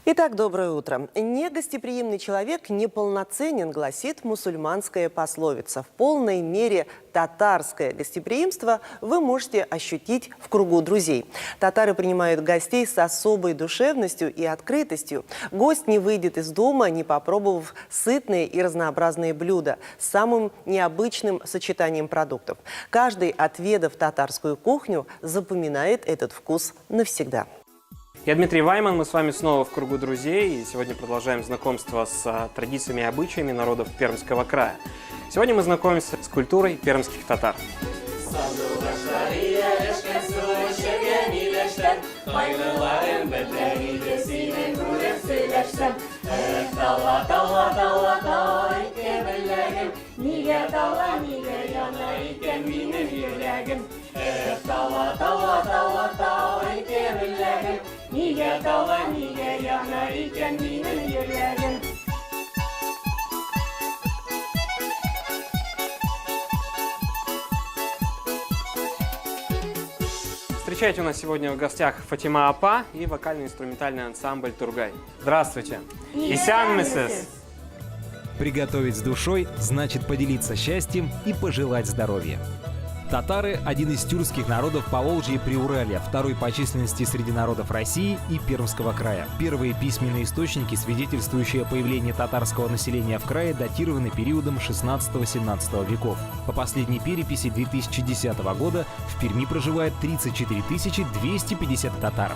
Итак, доброе утро. Негостеприимный человек неполноценен, гласит мусульманская пословица. В полной мере татарское гостеприимство вы можете ощутить в кругу друзей. Татары принимают гостей с особой душевностью и открытостью. Гость не выйдет из дома, не попробовав сытные и разнообразные блюда с самым необычным сочетанием продуктов. Каждый, отведав татарскую кухню, запоминает этот вкус навсегда. Я Дмитрий Вайман, мы с вами снова в кругу друзей, и сегодня продолжаем знакомство с традициями и обычаями народов Пермского края. Сегодня мы знакомимся с культурой пермских татар. Встречайте, у нас сегодня в гостях Фатима Апа и вокально-инструментальный ансамбль Тургай. Здравствуйте! Исян мисс. Приготовить с душой значит поделиться счастьем и пожелать здоровья. Татары – один из тюркских народов Поволжья и Приуралья, второй по численности среди народов России и Пермского края. Первые письменные источники, свидетельствующие о появлении татарского населения в крае, датированы периодом 16-17 веков. По последней переписи 2010 года в Перми проживает 34 250 татар.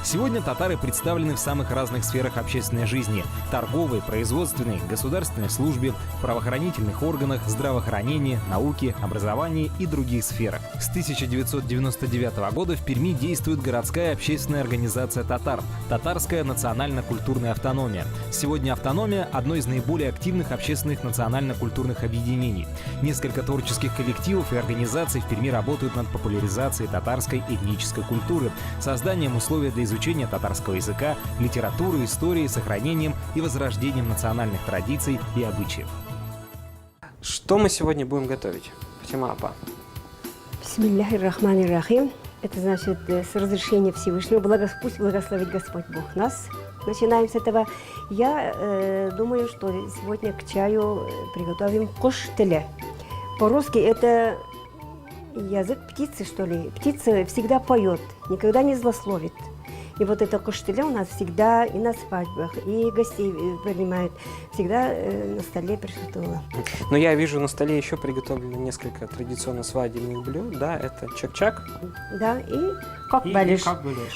Сегодня татары представлены в самых разных сферах общественной жизни – торговой, производственной, государственной службе, правоохранительных органах, здравоохранении, науке, образовании и других сферах. С 1999 года в Перми действует городская общественная организация татар – Татарская национально-культурная автономия. Сегодня автономия – одно из наиболее активных общественных национально-культурных объединений. Несколько творческих коллективов и организаций в Перми работают над популяризацией татарской этнической культуры, созданием условий для изучения татарского языка, литературы, истории, сохранением и возрождением национальных традиций и обычаев. Что мы сегодня будем готовить? Фатима Апа. Бисмиллахир-рахманир-рахим. Это значит, с разрешения Всевышнего, пусть благословит Господь Бог нас. Начинаем с этого. Я думаю, что сегодня к чаю приготовим кош-теле. По-русски это язык птицы, что ли. Птица всегда поет, никогда не злословит. И вот это кош-теле у нас всегда и на свадьбах, и гостей принимают, всегда на столе присутствовало. Но я вижу, на столе еще приготовлено несколько традиционно свадебных блюд. Да, это чак-чак. Да, и кок-балиш.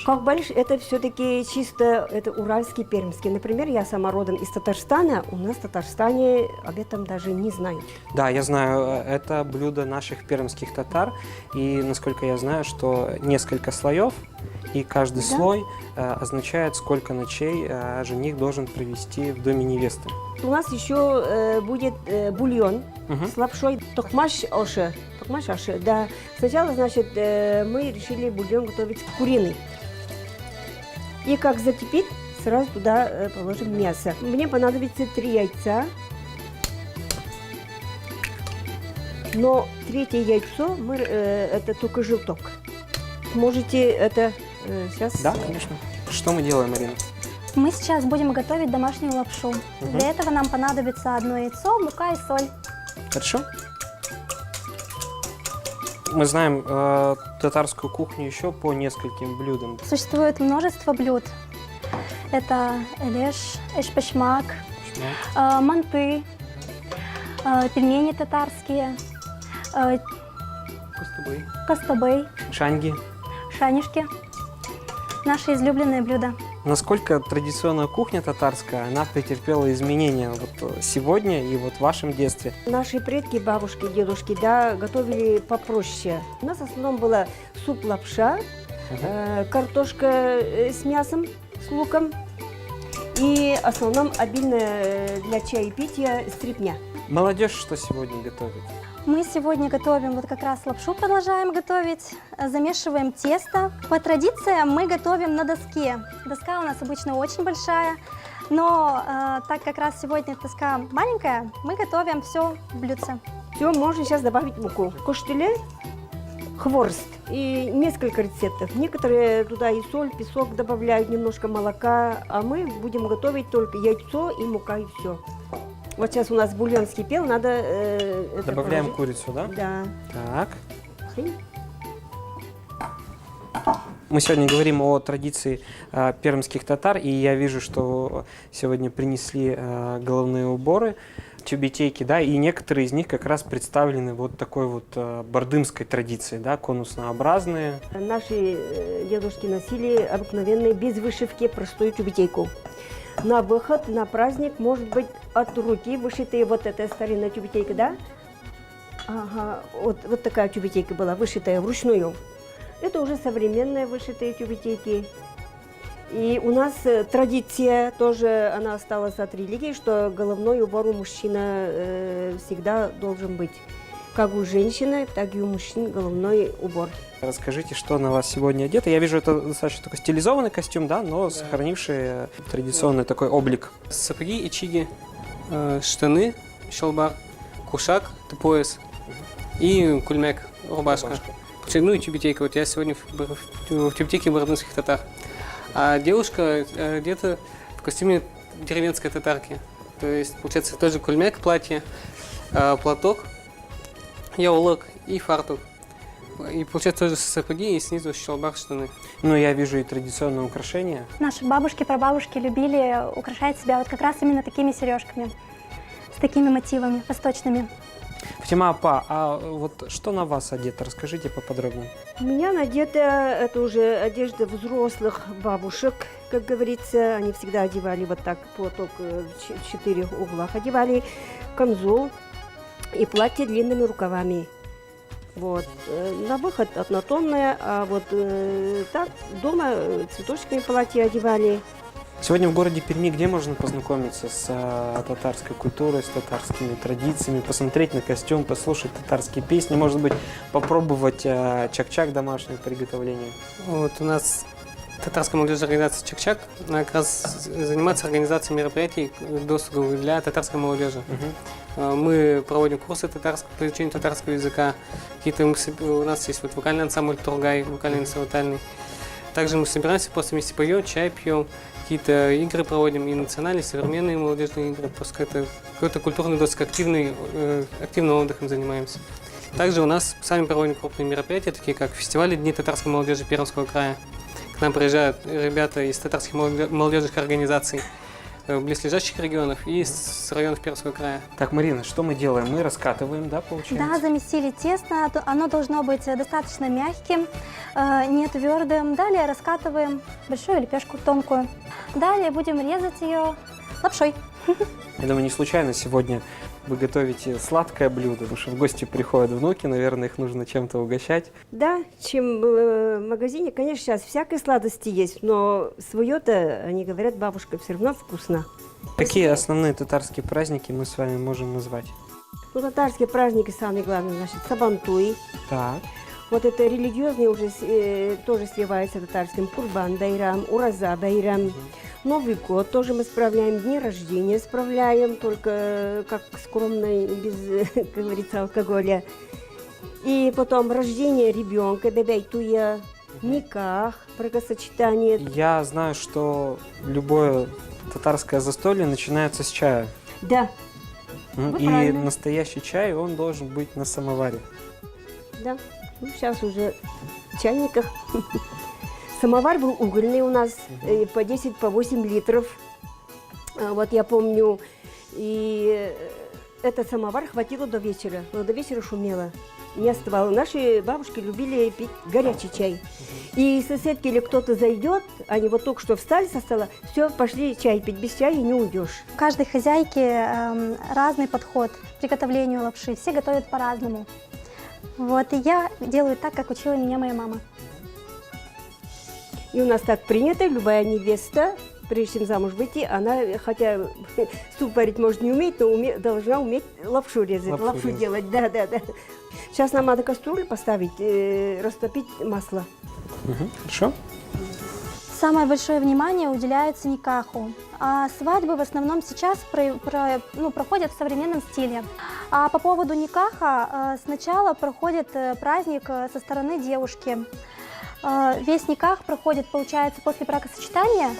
Кок-балиш это все-таки чисто это уральский, пермский. Например, я сама родом из Татарстана, у нас в Татарстане об этом даже не знают. Да, я знаю, это блюдо наших пермских татар. И, насколько я знаю, что несколько слоев, и каждый слой означает, сколько ночей жених должен провести в доме невесты. У нас еще будет бульон с лапшой токмаш оши. Токмаш оши, да. Сначала, значит, мы решили бульон готовить куриный. И как закипит, сразу туда положим мясо. Мне понадобится 3 яйца. Но третье яйцо, это только желток. Можете это сейчас... Да, конечно. Что мы делаем, Марина? Мы сейчас будем готовить домашнюю лапшу. Для этого нам понадобится 1 яйцо, мука и соль. Хорошо. Мы знаем татарскую кухню еще по нескольким блюдам. Существует множество блюд. Это элеш, эшпешмак, манты, пельмени татарские, кастабей, Шанги. шанишки. Наши излюбленные блюда. Насколько традиционная кухня татарская, она претерпела изменения вот сегодня и вот в вашем детстве? Наши предки, бабушки, дедушки, да, готовили попроще. У нас в основном была суп-лапша, картошка с мясом, с луком и в основном обильно для чаепития стрипня. Молодежь что сегодня готовит? Мы сегодня готовим вот как раз лапшу, продолжаем готовить, замешиваем тесто. По традициям мы готовим на доске. Доска у нас обычно очень большая, но так как раз сегодня доска маленькая, мы готовим все в блюдце. Все, можно сейчас добавить муку. Кош-теле хворост. И несколько рецептов. Некоторые туда и соль, песок добавляют, немножко молока, а мы будем готовить только яйцо и мука, и все. Вот сейчас у нас бульон вскипел, надо... это Добавляем положить. курицу, да? Да. Так. Хрень. Мы сегодня говорим о традиции пермских татар, и я вижу, что сегодня принесли головные уборы, тюбетейки, да, и некоторые из них как раз представлены вот такой вот бардымской традицией, да, конуснообразные. Наши дедушки носили обыкновенные, без вышивки, простую тюбетейку. На выход, на праздник, может быть, от руки вышитые, вот эта старинная тюбетейка, да? Ага, вот такая тюбетейка была, вышитая вручную. Это уже современные вышитые тюбетейки. И у нас традиция тоже, она осталась от религии, что головной убор у мужчины всегда должен быть. Как у женщины, так и у мужчин головной убор. Расскажите, что на вас сегодня одето. Я вижу, это достаточно такой стилизованный костюм, да, но сохранивший традиционный такой облик. Сапоги, ичиги, штаны, шалбар, кушак, это пояс и кульмяк, рубашка. Ну и тюбетейка. Вот я сегодня в тюбетейке бардымских татар. А девушка одета в костюме деревенской татарки. То есть, получается, тоже кульмяк, платье, платок, яулок и фартук. И получается тоже сапоги и снизу шалбар, штаны. Ну, я вижу и традиционные украшения. Наши бабушки, прабабушки любили украшать себя вот как раз именно такими сережками, с такими мотивами восточными. Фатима апа, а вот что на вас одето? Расскажите поподробнее. У меня надета, это уже одежда взрослых бабушек, как говорится. Они всегда одевали вот так, платок в 4 углах одевали, камзол и платье длинными рукавами. Вот. На выход однотонное, а вот так дома цветочками платье одевали. Сегодня в городе Перми где можно познакомиться с татарской культурой, с татарскими традициями, посмотреть на костюм, послушать татарские песни, может быть, попробовать чак-чак домашнего приготовления? Вот у нас татарская молодежная организация «Чак-Чак», она как раз занимается организацией мероприятий досуговых для татарской молодежи. Мы проводим курсы по изучению татарского языка. У нас есть вот вокальный ансамбль «Тургай», вокальный инструментальный. Также мы собираемся, просто вместе поем, чай пьем, какие-то игры проводим, и национальные, и современные молодежные игры. Просто какой-то культурный досуг, активным отдыхом занимаемся. Также у нас сами проводим крупные мероприятия, такие как фестивали Дни татарской молодежи Пермского края. К нам приезжают ребята из татарских молодежных организаций близлежащих регионов и с районов Пермского края. Так, Марина, что мы делаем? Мы раскатываем, да, получается? Да, замесили тесто, оно должно быть достаточно мягким, не твердым. Далее раскатываем большую лепешку тонкую. Далее будем резать ее лапшой. Я думаю, не случайно сегодня вы готовите сладкое блюдо, потому что в гости приходят внуки, наверное, их нужно чем-то угощать. Да, чем в магазине, конечно, сейчас всякой сладости есть, но свое-то, они говорят, бабушка, все равно вкусно. Какие основные татарские праздники мы с вами можем назвать? Ну, татарские праздники, самые главные, значит, Сабантуй. Так. Вот это религиозные уже тоже сливается татарским. Курбан Байрам, Ураза Байрам. Новый год тоже мы справляем, дни рождения справляем, только как скромно, без, как говорится, алкоголя. И потом рождение ребенка, дебейтуя, никах, бракосочетание. Я знаю, что любое татарское застолье начинается с чая. Да. И правильно. настоящий чай, он должен быть на самоваре. Да, ну, сейчас уже в чайниках. Самовар был угольный у нас, по 10, по 8 литров. Вот я помню, и этот самовар хватило до вечера. Но до вечера шумело. Не остывало. Наши бабушки любили пить горячий чай. И соседки или кто-то зайдет, они вот только что встали со стола, все, пошли чай пить. Без чая не уйдешь. У каждой хозяйки разный подход к приготовлению лапши. Все готовят по-разному. Вот, и я делаю так, как учила меня моя мама. И у нас так принято, любая невеста, прежде чем замуж выйти, она, хотя суп варить может не умеет, но должна уметь лапшу резать, лапшу делать. Да. Сейчас нам надо кастрюлю поставить, растопить масло. Хорошо. самое большое внимание уделяется никаху. А свадьбы в основном сейчас проходят в современном стиле. А по поводу никаха, сначала проходит праздник со стороны девушки. Весь никах проходит, получается, после бракосочетания.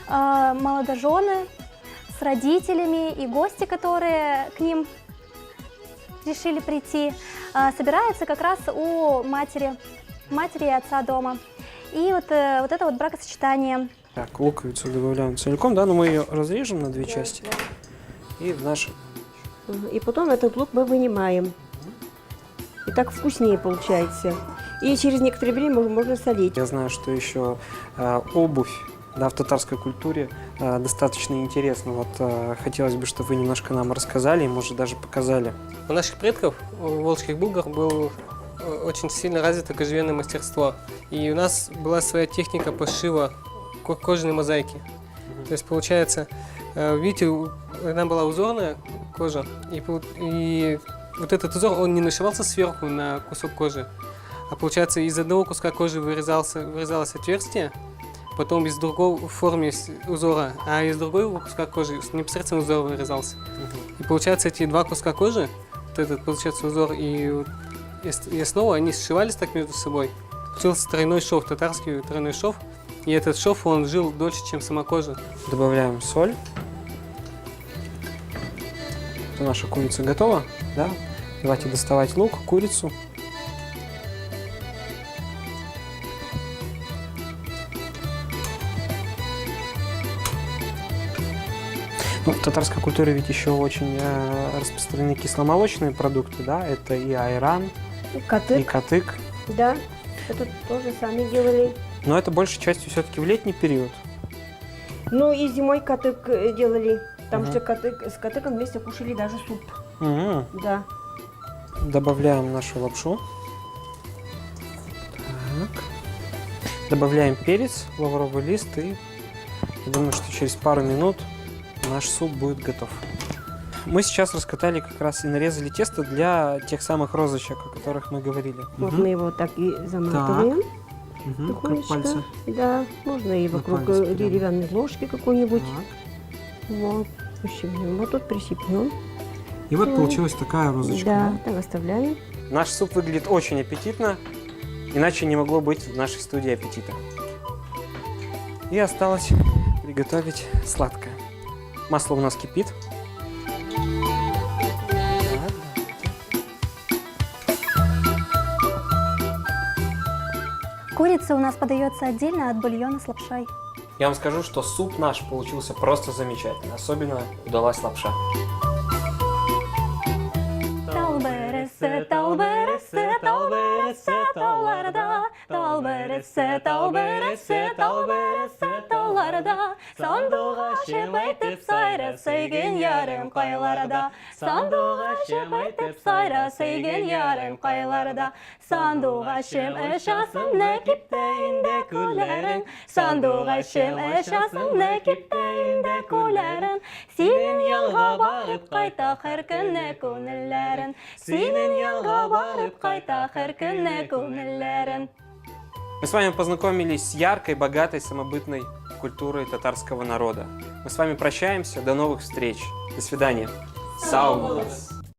Молодожены с родителями и гости, которые к ним решили прийти, собираются как раз у матери и отца дома. И вот это вот бракосочетание. Так, луковицу добавляем целиком, да, но мы ее разрежем на две части. И в наш... И потом этот лук мы вынимаем. И так вкуснее получается. И через некоторое время можно солить. Я знаю, что еще обувь, да, в татарской культуре достаточно интересно. Вот хотелось бы, чтобы вы немножко нам рассказали и, может, даже показали. У наших предков, у волжских булгар, было очень сильно развито кожевенное мастерство. И у нас была своя техника пошива кожаной мозаики. То есть, получается, видите, она была узорная кожа, и вот этот узор, он не нашивался сверху на кусок кожи, а получается, из одного куска кожи вырезалось отверстие, потом из другого в форме узора, а из другого куска кожи непосредственно узор вырезался. И получается, эти два куска кожи, вот этот, получается, узор и основа, они сшивались так между собой. Получился тройной шов, татарский тройной шов, и этот шов, он жил дольше, чем сама кожа. Добавляем соль. Наша курица готова, да? Давайте доставать лук, курицу. Ну, в татарской культуре ведь еще очень распространены кисломолочные продукты, да? Это и айран, и катык. Да, это тоже сами делали. Но это большей частью все-таки в летний период. Ну и зимой катык делали. Там что с катыком вместе кушали даже суп. Да. Добавляем нашу лапшу. Так. Добавляем перец, лавровый лист, и я думаю, что через пару минут наш суп будет готов. Мы сейчас раскатали как раз и нарезали тесто для тех самых розочек, о которых мы говорили. Вот мы его так и заматываем. Как пальцы. Да, можно и вокруг деревянной ложки какой-нибудь. Вот, ущипнем, вот тут прищипнем. И вот получилась такая розочка. Да, так оставляем. Наш суп выглядит очень аппетитно, иначе не могло быть в нашей студии аппетита. И осталось приготовить сладкое. Масло у нас кипит. Курица у нас подается отдельно от бульона с лапшой. Я вам скажу, что суп наш получился просто замечательный. Особенно удалась лапша. Сандуғашым айтып сайра сөйген ярым қайларда. Сандуғашым айтып сайра сөйген ярым қайларда. Сандуғашым ішасың нәкіптейінде күлерін. Сандуғашым ішасың нәкіптейінде күлерін. Сенің елға барып қайта қыр күні көңіллерін. Сенің елға барып қайта қыр күні көңіллерін. Мы с вами познакомились с яркой, богатой, самобытной культурой татарского народа. Мы с вами прощаемся. До новых встреч. До свидания. Сау!